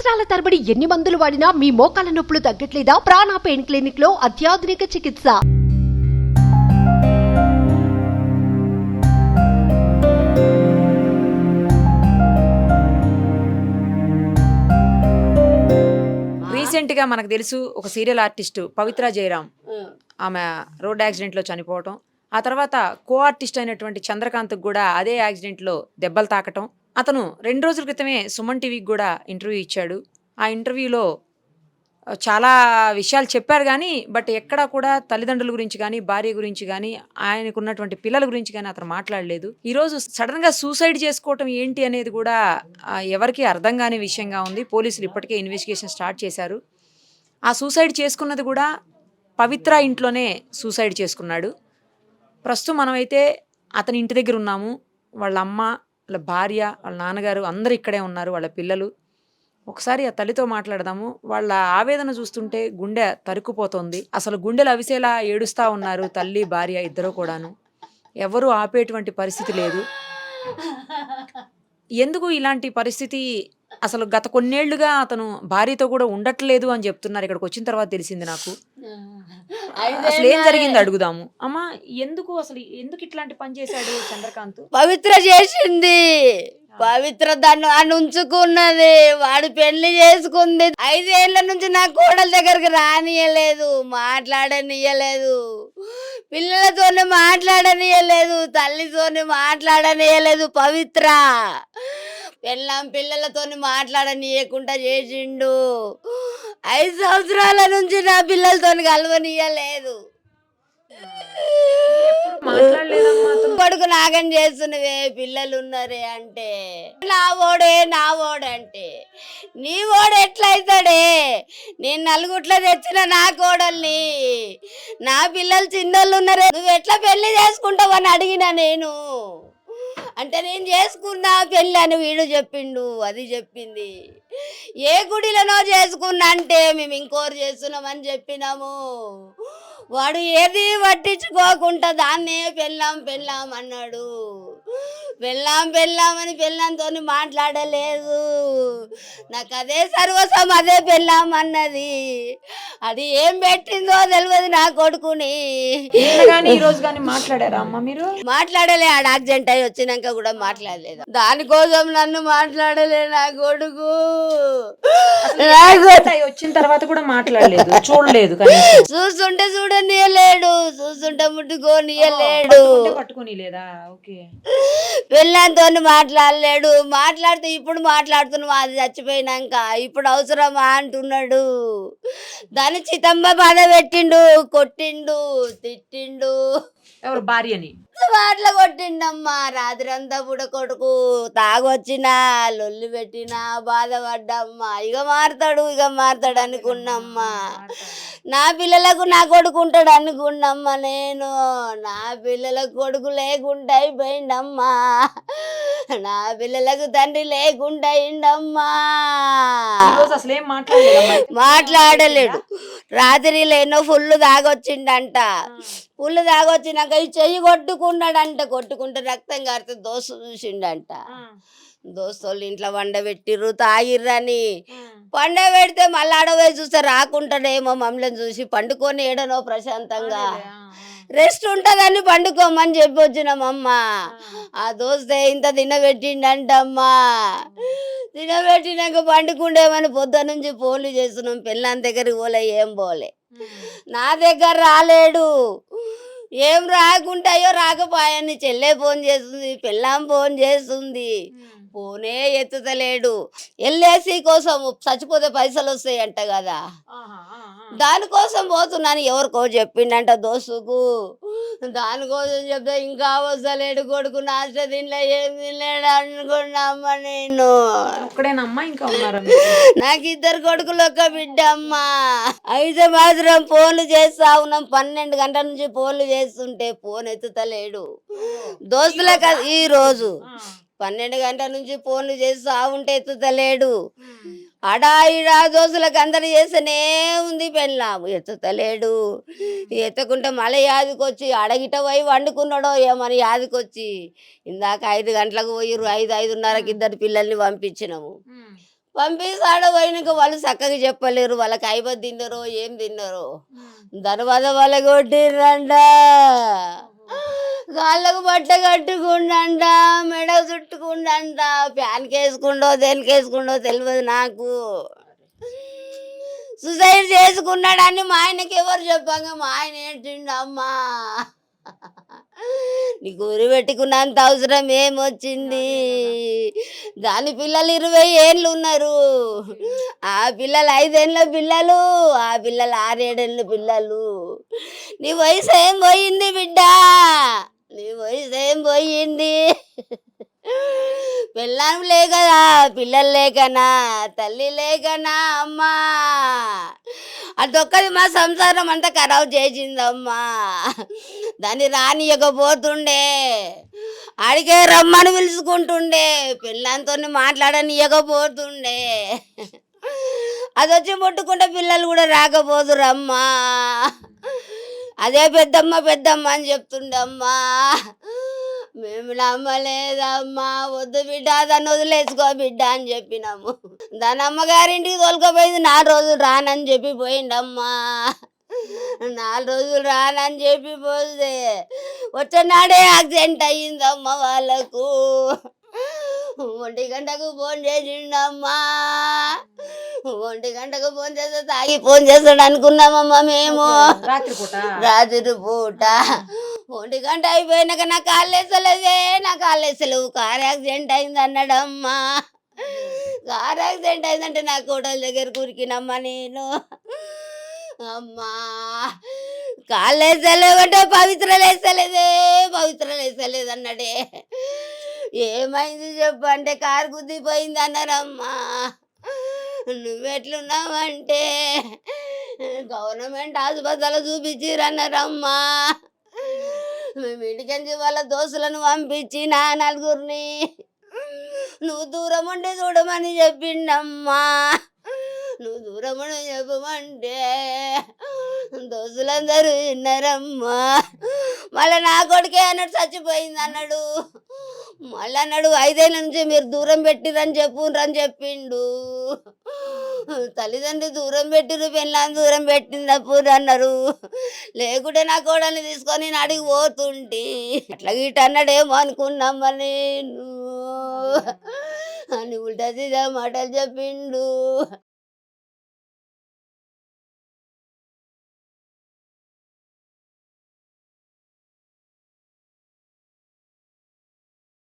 సంవత్సరాల తరబడి ఎన్ని మందులు వాడినా మీ మోకాల నొప్పులు తగ్గట్లేదా? ప్రాణ పెయిన్ క్లినిక్ లో అత్యాధునిక చికిత్స. రీసెంట్గా మనకు తెలుసు ఒక సీరియల్ ఆర్టిస్ట్ పవిత్ర జయరాం, ఆమె రోడ్ యాక్సిడెంట్లో చనిపోవటం. ఆ తర్వాత కో ఆర్టిస్ట్ అయినటువంటి చంద్రకాంత్కి కూడా అదే యాక్సిడెంట్లో దెబ్బలు తాకటం. అతను 2 రోజుల క్రితమే సుమన్ టీవీకి కూడా ఇంటర్వ్యూ ఇచ్చాడు. ఆ ఇంటర్వ్యూలో చాలా విషయాలు చెప్పారు కానీ బట్ ఎక్కడా కూడా తల్లిదండ్రుల గురించి కానీ భార్య గురించి కానీ ఆయనకు ఉన్నటువంటి పిల్లల గురించి కానీ అతను మాట్లాడలేదు. ఈరోజు సడన్గా సూసైడ్ చేసుకోవటం ఏంటి అనేది కూడా ఎవరికి అర్థం కాని విషయంగా ఉంది. పోలీసులు ఇప్పటికే ఇన్వెస్టిగేషన్ స్టార్ట్ చేశారు. ఆ సూసైడ్ చేసుకున్నది కూడా పవిత్ర ఇంట్లోనే సూసైడ్ చేసుకున్నాడు. ప్రస్తుతం మనమైతే అతని ఇంటి దగ్గర ఉన్నాము. వాళ్ళ అమ్మ, వాళ్ళ భార్య, వాళ్ళ నాన్నగారు అందరూ ఇక్కడే ఉన్నారు, వాళ్ళ పిల్లలు. ఒకసారి ఆ తల్లితో మాట్లాడదాము. వాళ్ళ ఆవేదన చూస్తుంటే గుండె తరుక్కుపోతుంది. అసలు గుండెలు అవిసేలా ఏడుస్తూ ఉన్నారు తల్లి భార్య ఇద్దరు కూడాను. ఎవరు ఆపేటువంటి పరిస్థితి లేదు. ఎందుకు ఇలాంటి పరిస్థితి? అసలు గత కొన్నేళ్లుగా అతను భార్యతో కూడా ఉండట్లేదు అని చెప్తున్నారు. ఇక్కడికి వచ్చిన తర్వాత తెలిసింది నాకు. అసలు ఏం జరిగింది అడుగుదాము. అమ్మా, ఎందుకు ఇట్లాంటి పని చేశాడు చంద్రకాంత్? పవిత్ర చేసింది. పవిత్ర దాన్ని అని ఉంచుకున్నది. వాడు పెళ్లి చేసుకుంది. 5 ఏళ్ల నుంచి నా కోడల దగ్గరికి రానియలేదు, మాట్లాడనియలేదు, పిల్లలతోనే మాట్లాడనియలేదు, తల్లితోనే మాట్లాడనియలేదు. పవిత్ర పిల్లలతోని మాట్లాడనీయకుండా చేసిండు. 5 సంవత్సరాల నుంచి నా పిల్లలతోని కలవనీయలేదు. కొడుకు నాగం చేస్తున్నవే, పిల్లలు ఉన్నారే అంటే నా ఓడంటే నీ ఓడు ఎట్లయితాడే? నేను నలుగుట్ల తెచ్చిన నా కోడల్ని, నా పిల్లలు చిన్నోళ్ళు ఉన్నారే, నువ్వు ఎట్లా పెళ్లి చేసుకుంటావని అడిగినా నేను. అంటే నేను చేసుకున్నా పెళ్ళి అని వీడు చెప్పిండు, అది చెప్పింది. ఏ గుడిలోనో చేసుకున్నా అంటే మేము ఇంకోరు చేస్తున్నామని చెప్పినాము. వాడు ఏది పట్టించుకోకుండా దాన్నే పెళ్ళాం అన్నాడు. పెళ్ళామని పెళ్ళంతో మాట్లాడలేదు. నాకు అదే సర్వస్వం, అదే పెళ్ళాం అన్నది. అది ఏం పెట్టిందో తెలియదు నా కొడుకుని. మాట్లాడారా అమ్మ మీరు? మాట్లాడలే. ఆడ యాక్సిడెంట్ అయి వచ్చినాక కూడా మాట్లాడలేదు. దానికోసం నన్ను మాట్లాడలే నా కొడుకు. వచ్చిన తర్వాత కూడా మాట్లాడలేదు, చూడలేదు. చూస్తుంటే చూడనియలేడు, చూస్తుంటే ముట్టుకోనియలేడు, పట్టుకొని లేదా? ఓకే. పెళ్ళంతో మాట్లాడలేడు. మాట్లాడితే ఇప్పుడు మాట్లాడుతున్నావా, అది చచ్చిపోయినాక ఇప్పుడు అవసరమా అంటున్నాడు. దాన్ని చితంబ బాధ పెట్టిండు, కొట్టిండు, తిట్టిండు. ఎవరు? భార్యని మాటలు కొట్టిండమ్మా. రాత్రి అంతా కూడా కొడుకు తాగొచ్చినా లొల్లి పెట్టినా బాధపడ్డమ్మా. ఇక మారతాడు అనుకున్నమ్మా. నా పిల్లలకు నా కొడుకు ఉంటాడు అనుకున్నమ్మా నేను. నా పిల్లలకు కొడుకు లేకుండా అయిపోయిండమ్మా. నా పిల్లలకు తండ్రి లేకుండా అయిండమ్మా. మాట్లాడలేడు. రాత్రిలో ఎన్నో ఫుల్ తాగొచ్చిండంట. పుల్లు తాగొచ్చినాక ఈ చెయ్యి కొట్టుకుంటే రక్తం కారితే దోస్తు చూసిండంట. దోస్తులు ఇంట్లో వండబెట్టిర్రు, తాగిర్రని. పండబెడితే మళ్ళీ ఆడపోయి చూస్తే రాకుంటాడేమో, మమ్మల్ని చూసి పండుకొని ఏడనో ప్రశాంతంగా రెస్ట్ ఉంటుందని పండుకోమని చెప్పి వచ్చినామమ్మ. ఆ దోస్తే ఇంత తినబెట్టిండంటమ్మా. తినబెట్టినాక పండుకుండేమని పొద్దు నుంచి ఫోన్లు చేస్తున్నాం. పెళ్ళాం దగ్గరికి పోలే, ఏం పోలే. నా దగ్గర రాలేడు. ఏం రాకుంటాయో రాకపోయాని చెల్లె ఫోన్ చేస్తుంది, పెళ్ళాం ఫోన్ చేస్తుంది, ఫోనే ఎత్తుతలేడు. ఎల్ఐసి కోసం చచ్చిపోతే పైసలు వస్తాయంట కదా, దానికోసం పోతున్నాను. ఎవరికో చెప్పిండంట దోస్తుకు. దానికోసం చెప్తే ఇంకా వస్తలేడు కొడుకు. నాష్ట తినలే, ఏం తినలేడు అనుకున్నామ్మా నేను. నాకు 2 కొడుకులు, 1 బిడ్డ అమ్మా. అయితే మాత్రం ఫోన్లు చేస్తా ఉన్నాం. 12 గంటల నుంచి ఫోన్లు చేస్తుంటే ఫోన్ ఎత్తుతలేడు. దోస్తులకు ఈ రోజు 12 గంటల నుంచి ఫోన్లు చేస్తా ఉంటే ఎత్తుతలేడు. అడా దోస్తులకు అందరు చేస్తేనే ఉంది. పెళ్ళాము ఎత్తుతలేడు. ఎత్తకుంటే మళ్ళీ యాదికొచ్చి అడగిట పోయి వండుకున్నాడో ఏమని యాదికొచ్చి ఇందాక 5 గంటలకు పోయిర్రు. 5, 5:30కి 2 పిల్లల్ని పంపించినాము. పంపిస్తాడో పోయినాక వాళ్ళు చక్కగా చెప్పలేరు, వాళ్ళకి అయిపోయి తిన్నారో ఏం తిన్నారో. దర్వాజ వాళ్ళ కొట్టిర్రంట, కాళ్ళకు బట్ట కట్టుకుండంట, మెడ చుట్టుకుండంట, ఫ్యాన్కి వేసుకుండో దేనికి వేసుకుండో తెలియదు నాకు. సూసైడ్ చేసుకున్నాడని మా ఆయనకి ఎవరు చెప్పంగా మా ఆయన ఏంటిండు, అమ్మా నీకు ఊరి పెట్టుకున్నంత అవసరం ఏమొచ్చింది, దాని పిల్లలు 20 ఏళ్ళు ఉన్నారు, ఆ పిల్లలు 5 ఏళ్ళ పిల్లలు, ఆ పిల్లలు 6 ఏళ్ళ పిల్లలు. నీ వయసు ఏం పోయింది బిడ్డ, నీ వయసు ఏం పోయింది. పిల్లం లేకదా, పిల్లలు లేకనా, తల్లి లేకనా అమ్మా, అదొక్కది మా సంసారం అంతా ఖరాబ్ చేసిందమ్మా. దాన్ని రానియకపోతుండే, ఆడికే రమ్మని పిలుచుకుంటుండే, పిల్లంతో మాట్లాడనియకపోతుండే, అది వచ్చి ముట్టుకుంటే పిల్లలు కూడా రాకపోదురమ్మా. అదే పెద్దమ్మ పెద్దమ్మ అని చెప్తుండే అమ్మా. మేము నమ్మలేదమ్మా, వద్దు బిడ్డ దాన్ని వదిలేసుకో బిడ్డ అని చెప్పినాము. దాని అమ్మగారింటికి తోలుకపోయింది, 4 రోజులు రానని చెప్పి పోయిండమ్మా. 4 రోజులు రానని చెప్పి పోతే వచ్చేనాడే యాక్సిడెంట్ అయ్యిందమ్మా వాళ్ళకు. 1 గంటకు ఫోన్ చేసిండమ్మా, 1 గంటకు ఫోన్ చేస్తే తాగి ఫోన్ చేస్తాడు అనుకున్నామమ్మా మేము. రాత్రి పూట 1 గంట అయిపోయినాక నా కాళ్ళు వేసలేదే, నా కాళ్ళు వేసలేవు, కార్ యాక్సిడెంట్ అయింది అన్నాడమ్మా. కార్ యాక్సిడెంట్ అయిందంటే నా కోటల దగ్గర కురికినమ్మా నేను. అమ్మా కాళ్ళు వేసలేవంటే పవిత్రలు వేసలేదే, పవిత్రలు వేసలేదు అన్నాడే. ఏమైంది చెప్పు అంటే కారు గుద్దిపోయింది అన్నారమ్మా. నువ్వెట్లున్నావంటే గవర్నమెంట్ హాస్పిటల్ చూపించిరన్నారమ్మా. మేము ఇంటికెంచి వాళ్ళ దోస్తులను పంపించి నా 4గురిని నువ్వు దూరం ఉండి చూడమని చెప్పిండమ్మా. నువ్వు దూరం ఉండి చెప్పమంటే దోస్తులందరూ విన్నారమ్మా. మళ్ళీ నా కొడుకే అన్నాడు చచ్చిపోయింది అన్నాడు. మళ్ళీ అన్నాడు 5 ఏళ్ళ నుంచి మీరు దూరం పెట్టిరని చెప్పిండు. తల్లిదండ్రులు దూరం పెట్టిరు, పెళ్ళాన్ని దూరం పెట్టినప్పుడు అన్నారు. లేకుంటే నా కోడల్ని తీసుకొని నేను అడిగి పోతుంటే అట్లా గిట్ట అన్నాడేమో అనుకున్నామ్మా నేను అని ఉల్టా సీదా మాటలు చెప్పిండు.